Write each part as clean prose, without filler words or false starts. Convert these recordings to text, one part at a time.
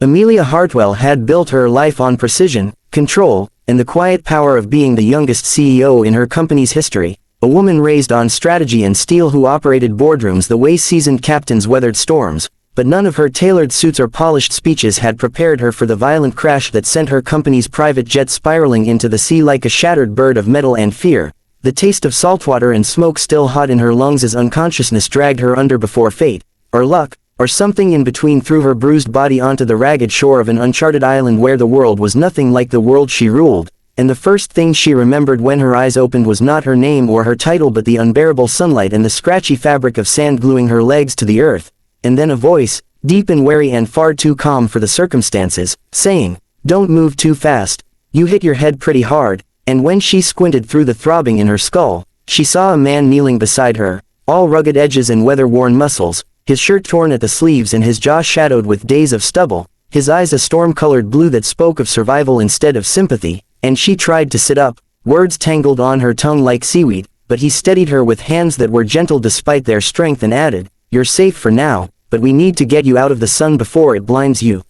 Amelia Hartwell had built her life on precision, control, and the quiet power of being the youngest CEO in her company's history, a woman raised on strategy and steel who operated boardrooms the way seasoned captains weathered storms, but none of her tailored suits or polished speeches had prepared her for the violent crash that sent her company's private jet spiraling into the sea like a shattered bird of metal and fear, the taste of saltwater and smoke still hot in her lungs as unconsciousness dragged her under before fate, or luck, or something in between threw her bruised body onto the ragged shore of an uncharted island where the world was nothing like the world she ruled, and the first thing she remembered when her eyes opened was not her name or her title but the unbearable sunlight and the scratchy fabric of sand gluing her legs to the earth, and then a voice, deep and wary and far too calm for the circumstances, saying, "Don't move too fast, you hit your head pretty hard," and when she squinted through the throbbing in her skull, she saw a man kneeling beside her, all rugged edges and weather-worn muscles, his shirt torn at the sleeves and his jaw shadowed with days of stubble, his eyes a storm-colored blue that spoke of survival instead of sympathy, and she tried to sit up, words tangled on her tongue like seaweed, but he steadied her with hands that were gentle despite their strength and added, "You're safe for now, but we need to get you out of the sun before it blinds you."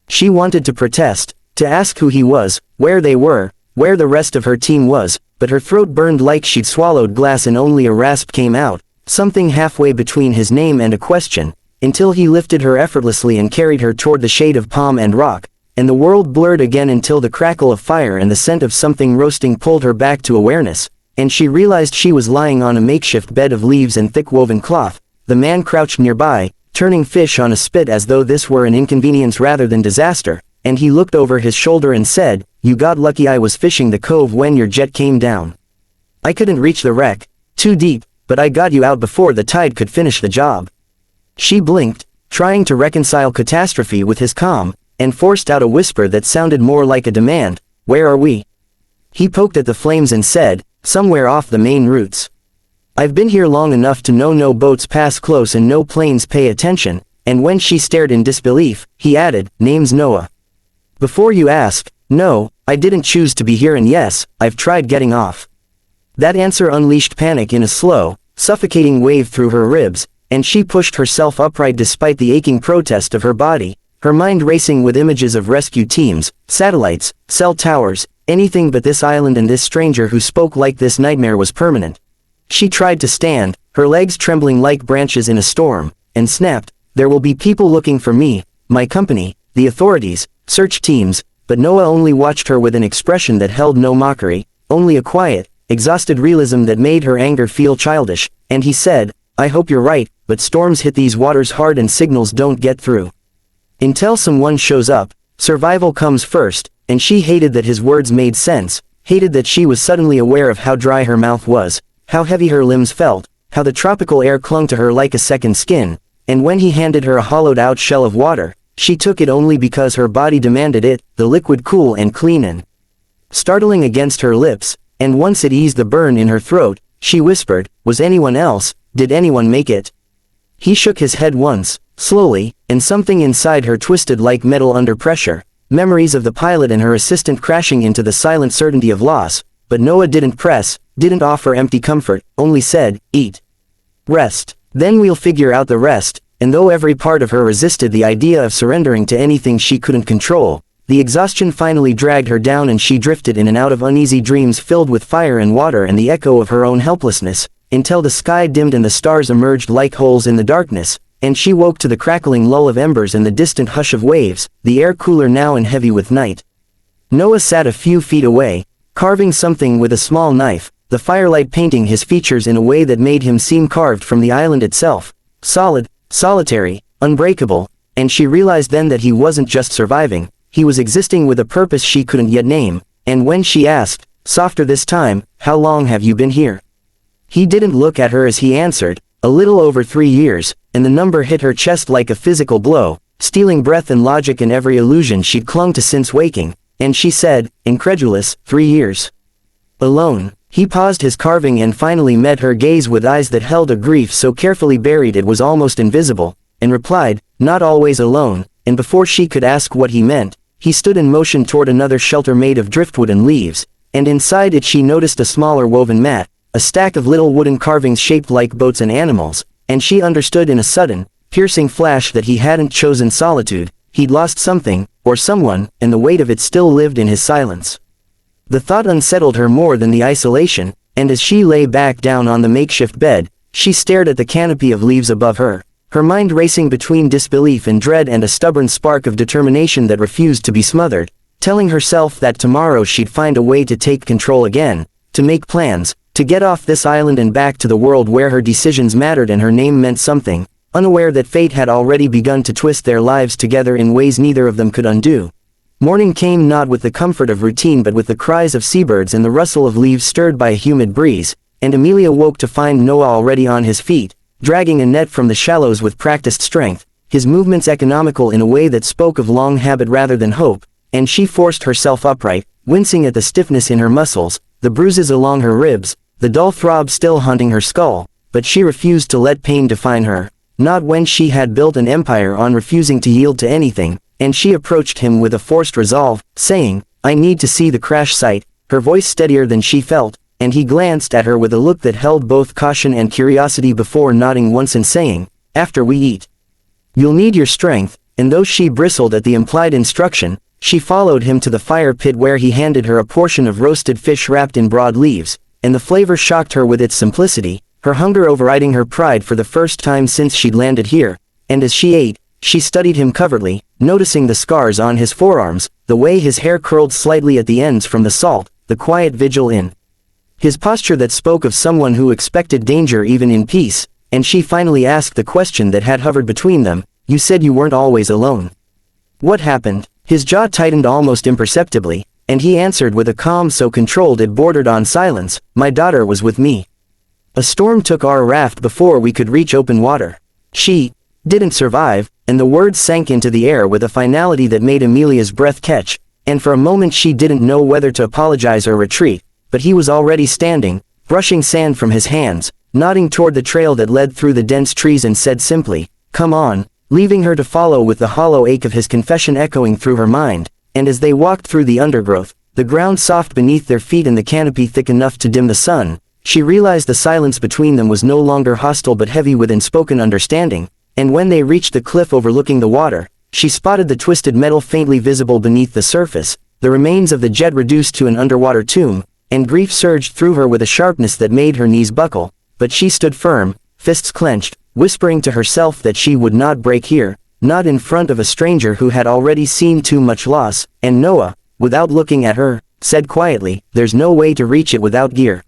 She wanted to protest, to ask who he was, where they were, where the rest of her team was, but her throat burned like she'd swallowed glass and only a rasp came out, something halfway between his name and a question, until he lifted her effortlessly and carried her toward the shade of palm and rock, and the world blurred again until the crackle of fire and the scent of something roasting pulled her back to awareness, and she realized she was lying on a makeshift bed of leaves and thick-woven cloth, the man crouched nearby, turning fish on a spit as though this were an inconvenience rather than disaster, and he looked over his shoulder and said, "You got lucky I was fishing the cove when your jet came down. I couldn't reach the wreck, too deep, but I got you out before the tide could finish the job." She blinked, trying to reconcile catastrophe with his calm, and forced out a whisper that sounded more like a demand, "Where are we?" He poked at the flames and said, "Somewhere off the main routes. I've been here long enough to know no boats pass close and no planes pay attention," and when she stared in disbelief, he added, "Name's Noah. Before you ask, no, I didn't choose to be here, and yes, I've tried getting off." That answer unleashed panic in a slow, suffocating wave through her ribs, and she pushed herself upright despite the aching protest of her body, her mind racing with images of rescue teams, satellites, cell towers, anything but this island and this stranger who spoke like this nightmare was permanent. She tried to stand, her legs trembling like branches in a storm, and snapped, "There will be people looking for me, my company, the authorities, search teams," but Noah only watched her with an expression that held no mockery, only a quiet, exhausted realism that made her anger feel childish, and he said, "I hope you're right, but storms hit these waters hard and signals don't get through. Until someone shows up, survival comes first," and she hated that his words made sense, hated that she was suddenly aware of how dry her mouth was, how heavy her limbs felt, how the tropical air clung to her like a second skin, and when he handed her a hollowed-out shell of water, she took it only because her body demanded it, the liquid cool and clean and startling against her lips, and once it eased the burn in her throat, she whispered, "Was anyone else, did anyone make it?" He shook his head once, slowly, and something inside her twisted like metal under pressure, memories of the pilot and her assistant crashing into the silent certainty of loss, but Noah didn't press, didn't offer empty comfort, only said, "Eat. Rest. Then we'll figure out the rest," and though every part of her resisted the idea of surrendering to anything she couldn't control, the exhaustion finally dragged her down and she drifted in and out of uneasy dreams filled with fire and water and the echo of her own helplessness, until the sky dimmed and the stars emerged like holes in the darkness, and she woke to the crackling lull of embers and the distant hush of waves, the air cooler now and heavy with night. Noah sat a few feet away, carving something with a small knife, the firelight painting his features in a way that made him seem carved from the island itself, solid, solitary, unbreakable, and she realized then that he wasn't just surviving, he was existing with a purpose she couldn't yet name, and when she asked, softer this time, "How long have you been here?" He didn't look at her as he answered, "A little over 3 years," and the number hit her chest like a physical blow, stealing breath and logic and every illusion she'd clung to since waking, and she said, incredulous, 3 years. Alone. He paused his carving and finally met her gaze with eyes that held a grief so carefully buried it was almost invisible, and replied, "Not always alone," and before she could ask what he meant, he stood in motion toward another shelter made of driftwood and leaves, and inside it she noticed a smaller woven mat, a stack of little wooden carvings shaped like boats and animals, and she understood in a sudden, piercing flash that he hadn't chosen solitude, he'd lost something, or someone, and the weight of it still lived in his silence. The thought unsettled her more than the isolation, and as she lay back down on the makeshift bed, she stared at the canopy of leaves above her, her mind racing between disbelief and dread and a stubborn spark of determination that refused to be smothered, telling herself that tomorrow she'd find a way to take control again, to make plans, to get off this island and back to the world where her decisions mattered and her name meant something, unaware that fate had already begun to twist their lives together in ways neither of them could undo. Morning came not with the comfort of routine but with the cries of seabirds and the rustle of leaves stirred by a humid breeze, and Amelia woke to find Noah already on his feet, dragging a net from the shallows with practiced strength, his movements economical in a way that spoke of long habit rather than hope, and she forced herself upright, wincing at the stiffness in her muscles, the bruises along her ribs, the dull throb still haunting her skull, but she refused to let pain define her, not when she had built an empire on refusing to yield to anything, and she approached him with a forced resolve, saying, "I need to see the crash site," her voice steadier than she felt, and he glanced at her with a look that held both caution and curiosity before nodding once and saying, "After we eat. You'll need your strength," and though she bristled at the implied instruction, she followed him to the fire pit where he handed her a portion of roasted fish wrapped in broad leaves, and the flavor shocked her with its simplicity, her hunger overriding her pride for the first time since she'd landed here, and as she ate, she studied him covertly, noticing the scars on his forearms, the way his hair curled slightly at the ends from the salt, the quiet vigil in his posture that spoke of someone who expected danger even in peace, and she finally asked the question that had hovered between them, "You said you weren't always alone. What happened?" His jaw tightened almost imperceptibly, and he answered with a calm so controlled it bordered on silence, "My daughter was with me. A storm took our raft before we could reach open water. She didn't survive," and the words sank into the air with a finality that made Amelia's breath catch, and for a moment she didn't know whether to apologize or retreat, but he was already standing, brushing sand from his hands, nodding toward the trail that led through the dense trees and said simply, "Come on," leaving her to follow with the hollow ache of his confession echoing through her mind, and as they walked through the undergrowth, the ground soft beneath their feet and the canopy thick enough to dim the sun, she realized the silence between them was no longer hostile but heavy with unspoken understanding, and when they reached the cliff overlooking the water, she spotted the twisted metal faintly visible beneath the surface, the remains of the jet reduced to an underwater tomb, and grief surged through her with a sharpness that made her knees buckle, but she stood firm, fists clenched, whispering to herself that she would not break here, not in front of a stranger who had already seen too much loss, and Noah, without looking at her, said quietly, "There's no way to reach it without gear.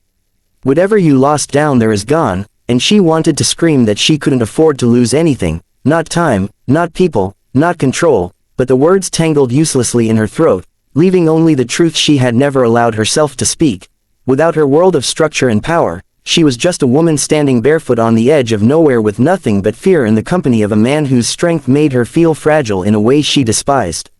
Whatever you lost down there is gone," and she wanted to scream that she couldn't afford to lose anything, not time, not people, not control, but the words tangled uselessly in her throat, leaving only the truth she had never allowed herself to speak. Without her world of structure and power, she was just a woman standing barefoot on the edge of nowhere with nothing but fear in the company of a man whose strength made her feel fragile in a way she despised.